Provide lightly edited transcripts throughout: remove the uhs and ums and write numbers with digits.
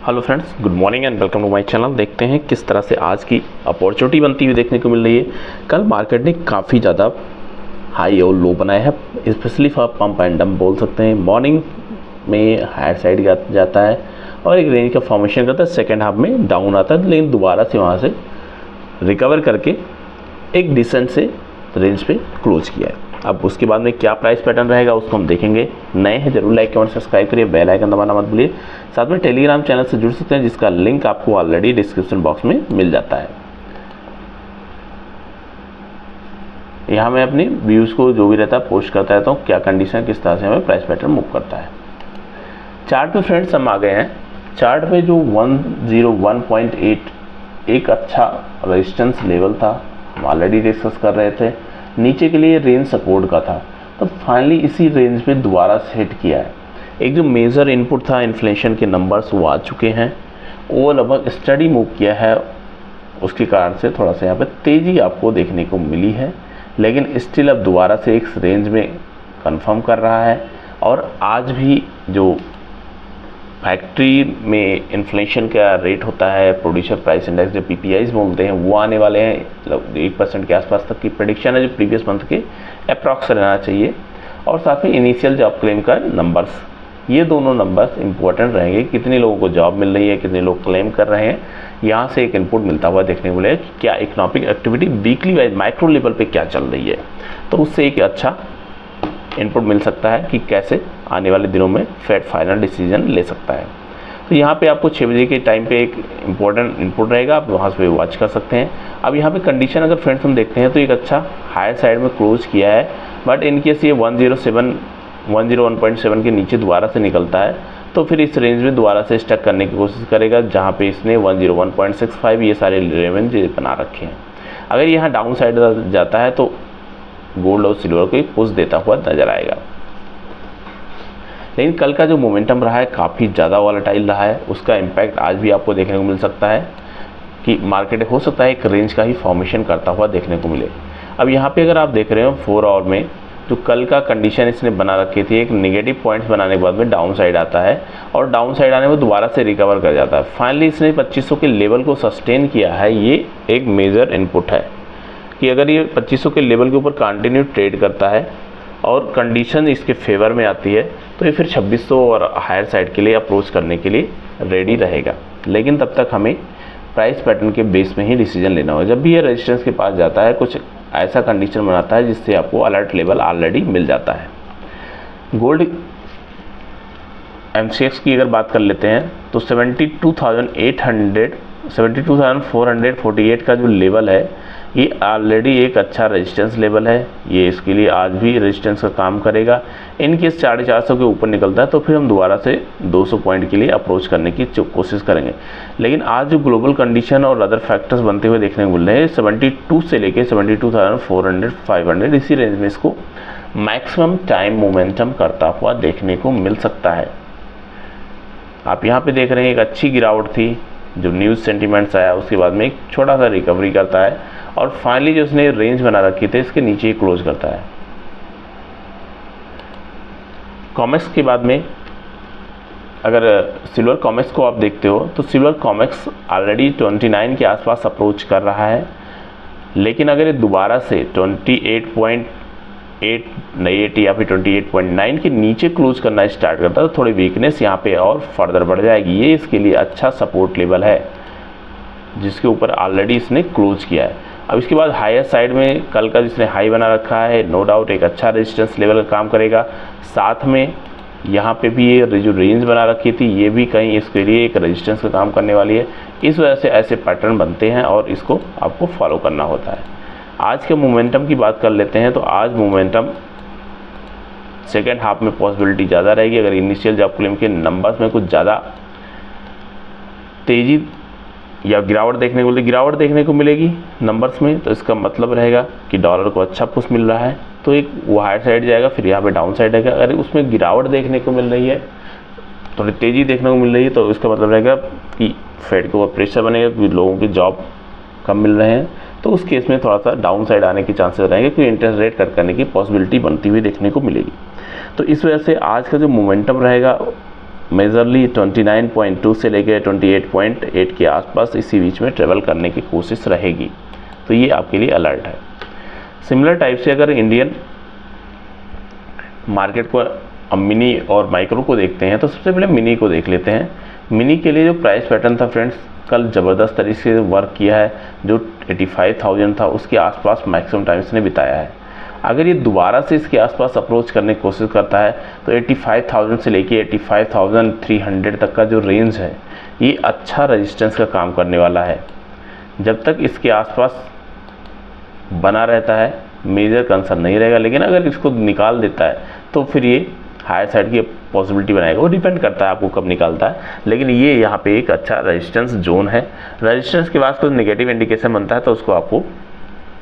Hello friends, good morning and welcome to my channel. देखते हैं किस तरह से आज की अपॉर्चुनिटी बनती हुई देखने को मिल रही है। कल मार्केट ने काफ़ी ज़्यादा हाई और लो बनाया है, specially for pump and dump बोल सकते हैं। मॉर्निंग में हायर साइड जाता है और एक रेंज का फॉर्मेशन करता है, सेकेंड हाफ में डाउन आता है, लेकिन दोबारा से वहाँ से रिकवर करके एक डिसेंट से रेंज पे क्लोज किया है। अब उसके बाद में क्या प्राइस पैटर्न रहेगा उसको हम देखेंगे। नए हैं जरूर लाइक कमेंट सब्सक्राइब करिए, बेल आइकन दबाना मत भूलिए। साथ में टेलीग्राम चैनल से जुड़ सकते हैं जिसका लिंक आपको ऑलरेडी डिस्क्रिप्शन बॉक्स में मिल जाता है। यहाँ मैं अपनी व्यूज़ को जो भी रहता है पोस्ट करता रहता हूँ, क्या कंडीशन किस तरह से हमें प्राइस पैटर्न मूव करता है। चार्ट पे फ्रेंड्स हम आ गए हैं। चार्ट पे जो 101.8 एक अच्छा रेजिस्टेंस लेवल था, हम ऑलरेडी डिस्कस कर रहे थे। नीचे के लिए रेंज सपोर्ट का था, तो फाइनली इसी रेंज पे दोबारा सेट किया है। एक जो मेजर इनपुट था इन्फ्लेशन के नंबर्स वो आ चुके हैं, वो लगभग स्टडी मूव किया है, उसके कारण से थोड़ा सा यहाँ पे तेज़ी आपको देखने को मिली है, लेकिन स्टिल अब दोबारा से एक रेंज में कंफर्म कर रहा है। और आज भी जो फैक्ट्री में इन्फ्लेशन का रेट होता है, प्रोड्यूसर प्राइस इंडेक्स जो PPIs बोलते हैं, वो आने वाले हैं। 1% के आसपास तक की प्रेडिक्शन है, जो प्रीवियस मंथ के अप्रॉक्स रहना चाहिए। और साथ में इनिशियल जॉब क्लेम का नंबर्स, ये दोनों नंबर्स इंपॉर्टेंट रहेंगे। कितने लोगों को जॉब मिल रही है, कितने लोग क्लेम कर रहे हैं, यहाँ से एक इनपुट मिलता हुआ देखने को मिलेगा कि क्या economic activity weekly wise micro level पे क्या चल रही है। तो उससे एक अच्छा इनपुट मिल सकता है कि कैसे आने वाले दिनों में फेड फाइनल डिसीजन ले सकता है। तो यहाँ पे आपको 6 बजे के टाइम पे एक इम्पोर्टेंट इनपुट रहेगा, आप वहाँ से वॉच कर सकते हैं। अब यहाँ पे कंडीशन अगर फ्रेंड्स हम देखते हैं तो एक अच्छा हायर साइड में क्लोज किया है, बट इनकेस ये 101.7 के नीचे दोबारा से निकलता है तो फिर इस रेंज में दोबारा से स्टक करने की कोशिश करेगा, जहाँ पे इसने 101.65 ये सारे रेंज बना रखे हैं। अगर यहाँ डाउन साइड जाता है तो गोल्ड और सिल्वर को पुश देता हुआ नजर आएगा। लेकिन कल का जो मोमेंटम रहा है काफ़ी ज़्यादा वॉलेटाइल रहा है, उसका इम्पैक्ट आज भी आपको देखने को मिल सकता है कि मार्केट हो सकता है एक रेंज का ही फॉर्मेशन करता हुआ देखने को मिले। अब यहाँ पे अगर आप देख रहे हो 4 आवर में जो कल का कंडीशन इसने बना रखी थी, एक नेगेटिव पॉइंट्स बनाने के बाद में डाउन साइड आता है और डाउन साइड आने में दोबारा से रिकवर कर जाता है। फाइनली इसने 2500 के लेवल को सस्टेन किया है। ये एक मेजर इनपुट है कि अगर ये 2500 के लेवल के ऊपर कंटिन्यू ट्रेड करता है और कंडीशन इसके फेवर में आती है तो ये फिर 2600 और हायर साइड के लिए अप्रोच करने के लिए रेडी रहेगा। लेकिन तब तक हमें प्राइस पैटर्न के बेस में ही डिसीजन लेना होगा। जब भी ये रेजिस्टेंस के पास जाता है कुछ ऐसा कंडीशन बनाता है जिससे आपको अलर्ट लेवल ऑलरेडी मिल जाता है। गोल्ड MCX की अगर बात कर लेते हैं तो 72,448 का जो लेवल है ये ऑलरेडी एक अच्छा रेजिस्टेंस लेवल है। ये इसके लिए आज भी रेजिस्टेंस का काम करेगा। इनकेस 450 के ऊपर निकलता है तो फिर हम दोबारा से 200 पॉइंट के लिए अप्रोच करने की कोशिश करेंगे। लेकिन आज जो ग्लोबल कंडीशन और अदर फैक्टर्स बनते हुए देखने को मिल रहे हैं, 72 से लेके 72,400-500 इसी रेंज में इसको मैक्सिमम टाइम मोमेंटम करता हुआ देखने को मिल सकता है। आप यहाँ पे देख रहे हैं एक अच्छी गिरावट थी, जो न्यूज़ सेंटीमेंट्स आया उसके बाद में एक छोटा सा रिकवरी करता है और फाइनली जो उसने रेंज बना रखी थी इसके नीचे ही क्लोज करता है। कॉमेक्स के बाद में अगर सिल्वर कॉमेक्स को आप देखते हो तो सिल्वर कॉमेक्स ऑलरेडी 29 के आसपास अप्रोच कर रहा है। लेकिन अगर ये दोबारा से 28.8 या फिर 28.9 के नीचे क्लोज करना स्टार्ट करता है तो थोड़ी वीकनेस यहाँ पे और फर्दर बढ़ जाएगी। ये इसके लिए अच्छा सपोर्ट लेवल है जिसके ऊपर ऑलरेडी इसने क्लोज किया है। अब इसके बाद हायर साइड में कल का जिसने हाई बना रखा है नो डाउट एक अच्छा रेजिस्टेंस लेवल का काम करेगा। साथ में यहाँ पे भी ये जो रेंज बना रखी थी ये भी कहीं इसके लिए एक रेजिस्टेंस का काम करने वाली है। इस वजह से ऐसे पैटर्न बनते हैं और इसको आपको फॉलो करना होता है। आज के मोमेंटम की बात कर लेते हैं तो आज मोमेंटम सेकेंड हाफ में पॉसिबिलिटी ज़्यादा रहेगी। अगर इनिशियल जॉब क्लेम के नंबर्स में कुछ ज़्यादा तेज़ी या गिरावट देखने को मिलेगी नंबर्स में, तो इसका मतलब रहेगा कि डॉलर को अच्छा पुश मिल रहा है, तो एक वो हायर साइड जाएगा, फिर यहाँ पे डाउन साइड आएगा। अगर उसमें गिरावट देखने को मिल रही है, थोड़ी तेज़ी देखने को मिल रही है, तो इसका मतलब रहेगा कि फेड के ऊपर प्रेशर बनेगा क्योंकि लोगों की जॉब कम मिल रहे हैं, तो उस केस में थोड़ा सा डाउन साइड आने के चांसेस रहेंगे क्योंकि इंटरेस्ट रेट कट करने की पॉसिबिलिटी बनती हुई देखने को मिलेगी। तो इस वजह से आज का जो मोमेंटम रहेगा मेजरली 29.2 से लेकर 28.8 के आसपास इसी बीच में ट्रेवल करने की कोशिश रहेगी, तो ये आपके लिए अलर्ट है। सिमिलर टाइप से अगर इंडियन मार्केट को अब मिनी और माइक्रो को देखते हैं तो सबसे पहले मिनी को देख लेते हैं। मिनी के लिए जो प्राइस पैटर्न था फ्रेंड्स, कल ज़बरदस्त तरीके से वर्क किया है, जो 85,000 था उसके आसपास मैक्सिमम टाइम इसने बिताया है। अगर ये दोबारा से इसके आसपास अप्रोच करने की कोशिश करता है तो 85,000 से लेके 85,300 तक का जो रेंज है ये अच्छा रेजिस्टेंस का काम करने वाला है। जब तक इसके आसपास बना रहता है मेजर कंसर्न नहीं रहेगा, लेकिन अगर इसको निकाल देता है तो फिर ये हायर साइड की पॉसिबिलिटी बनाएगा। वो डिपेंड करता है आपको कब निकालता है, लेकिन ये यहाँ पे एक अच्छा रेजिस्टेंस जोन है। रेजिस्टेंस के बाद कुछ नेगेटिव इंडिकेशन बनता है तो उसको आपको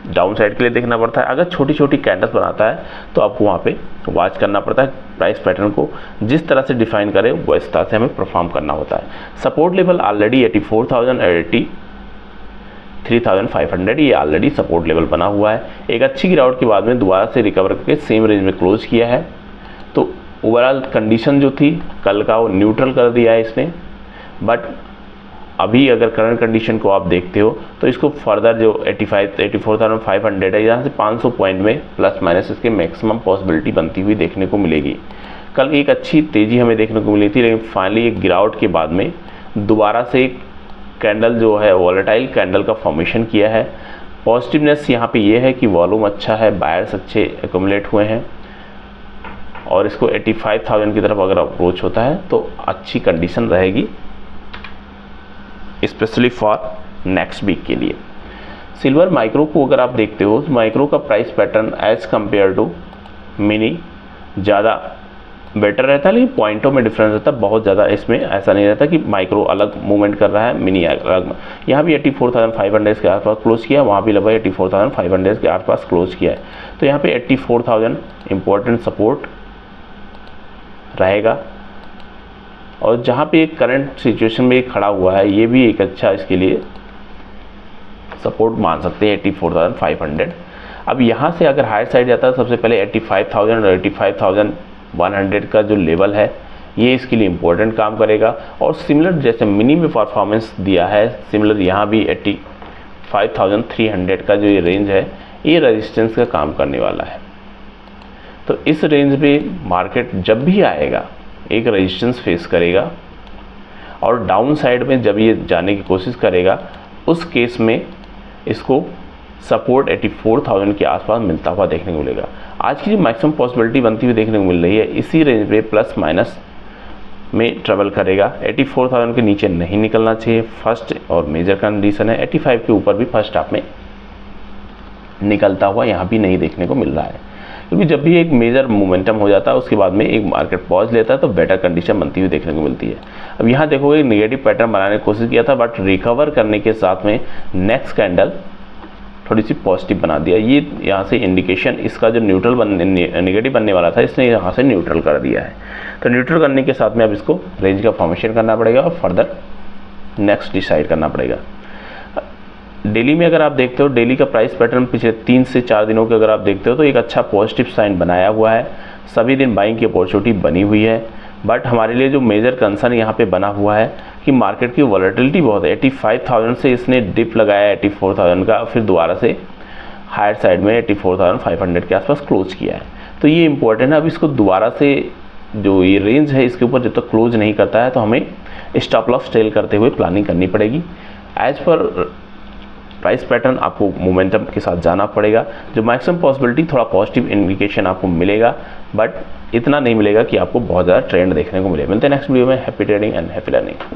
डाउन साइड के लिए देखना पड़ता है। अगर छोटी छोटी कैंडल्स बनाता है तो आपको वहाँ पे वॉच करना पड़ता है। प्राइस पैटर्न को जिस तरह से डिफाइन करें वो इस तरह से हमें परफॉर्म करना होता है। सपोर्ट लेवल ऑलरेडी 84,000 और 83,500 ये ऑलरेडी सपोर्ट लेवल बना हुआ है। एक अच्छी गिरावट के बाद में दोबारा से रिकवर करके सेम रेंज में क्लोज किया है। तो ओवरऑल कंडीशन जो थी कल का वो न्यूट्रल कर दिया है इसने, बट अभी अगर करंट कंडीशन को आप देखते हो तो इसको फर्दर जो 84,500 है यहाँ से 500 पॉइंट में प्लस माइनस इसके मैक्सिमम पॉसिबिलिटी बनती हुई देखने को मिलेगी। कल एक अच्छी तेज़ी हमें देखने को मिली थी, लेकिन फाइनली एक गिरावट के बाद में दोबारा से एक कैंडल जो है वॉलेटाइल कैंडल का फॉर्मेशन किया है। पॉजिटिवनेस यहाँ पे ये है कि वॉल्यूम अच्छा है, बायर्स अच्छे एक्यूमुलेट हुए हैं और इसको 85,000 की तरफ अगर अप्रोच होता है तो अच्छी कंडीशन रहेगी स्पेशली फॉर नेक्स्ट वीक के लिए। सिल्वर माइक्रो को अगर आप देखते हो, माइक्रो का price pattern as compare to mini ज़्यादा बेटर रहता है, लेकिन पॉइंटों में डिफरेंस रहता है बहुत ज़्यादा। इसमें ऐसा नहीं रहता कि माइक्रो अलग मूवमेंट कर रहा है, मिनी अलग। यहाँ भी 84,500 के आसपास क्लोज किया है, वहाँ भी लगभग 84,500 के आसपास क्लोज किया है। तो यहाँ पे 84,000 इम्पोर्टेंट सपोर्ट रहेगा और जहाँ पे एक करंट सिचुएशन में खड़ा हुआ है ये भी एक अच्छा इसके लिए सपोर्ट मान सकते हैं 84,500। अब यहाँ से अगर हायर साइड जाता है सबसे पहले 85,000 और 85,100 का जो लेवल है ये इसके लिए इम्पोर्टेंट काम करेगा। और सिमिलर जैसे मिनी में परफॉर्मेंस दिया है, सिमिलर यहाँ भी 85,300 का जो ये रेंज है ये रेजिस्टेंस का काम करने वाला है। तो इस रेंज पे मार्केट जब भी आएगा एक रेजिस्टेंस फेस करेगा और डाउन साइड में जब ये जाने की कोशिश करेगा उस केस में इसको सपोर्ट 84,000 के आसपास मिलता हुआ देखने को मिलेगा। आज की जो मैक्सिमम पॉसिबिलिटी बनती हुई देखने को मिल रही है इसी रेंज पे प्लस माइनस में ट्रेवल करेगा। 84,000 के नीचे नहीं निकलना चाहिए फर्स्ट, और मेजर कंडीशन है 85 के ऊपर भी फर्स्ट हाफ में निकलता हुआ यहाँ भी नहीं देखने को मिल रहा है, क्योंकि जब भी एक मेजर मोमेंटम हो जाता है उसके बाद में एक मार्केट पॉज लेता है तो बेटर कंडीशन बनती हुई देखने को मिलती है। अब यहाँ देखोगे नेगेटिव पैटर्न बनाने की कोशिश किया था, बट रिकवर करने के साथ में नेक्स्ट कैंडल थोड़ी सी पॉजिटिव बना दिया। ये यहाँ से इंडिकेशन इसका जो न्यूट्रल नेगेटिव बनने वाला था इसने यहाँ से न्यूट्रल कर दिया है। तो न्यूट्रल करने के साथ में अब इसको रेंज का फॉर्मेशन करना पड़ेगा और फर्दर नेक्स्ट डिसाइड करना पड़ेगा। डेली में अगर आप देखते हो डेली का प्राइस पैटर्न पिछले 3 से 4 दिनों के अगर आप देखते हो तो एक अच्छा पॉजिटिव साइन बनाया हुआ है, सभी दिन बाइंग की अपॉर्चुनिटी बनी हुई है। बट हमारे लिए जो मेजर कंसर्न यहाँ पे बना हुआ है कि मार्केट की वॉलेटिलिटी बहुत है। 85,000 से इसने डिप लगाया 84,000 का, फिर दोबारा से हायर साइड में 84,500 के आसपास क्लोज किया है। तो ये इंपॉर्टेंट है। अब इसको दोबारा से जो ये रेंज है इसके ऊपर जब तक क्लोज नहीं करता है तो हमें स्टॉप लॉस टेल करते हुए प्लानिंग करनी पड़ेगी। एज पर प्राइस पैटर्न आपको मोमेंटम के साथ जाना पड़ेगा। जो मैक्सिमम पॉसिबिलिटी थोड़ा पॉजिटिव इंडिकेशन आपको मिलेगा, बट इतना नहीं मिलेगा कि आपको बहुत ज़्यादा ट्रेंड देखने को मिले। मिलते हैं नेक्स्ट वीडियो में। Happy trading and happy learning.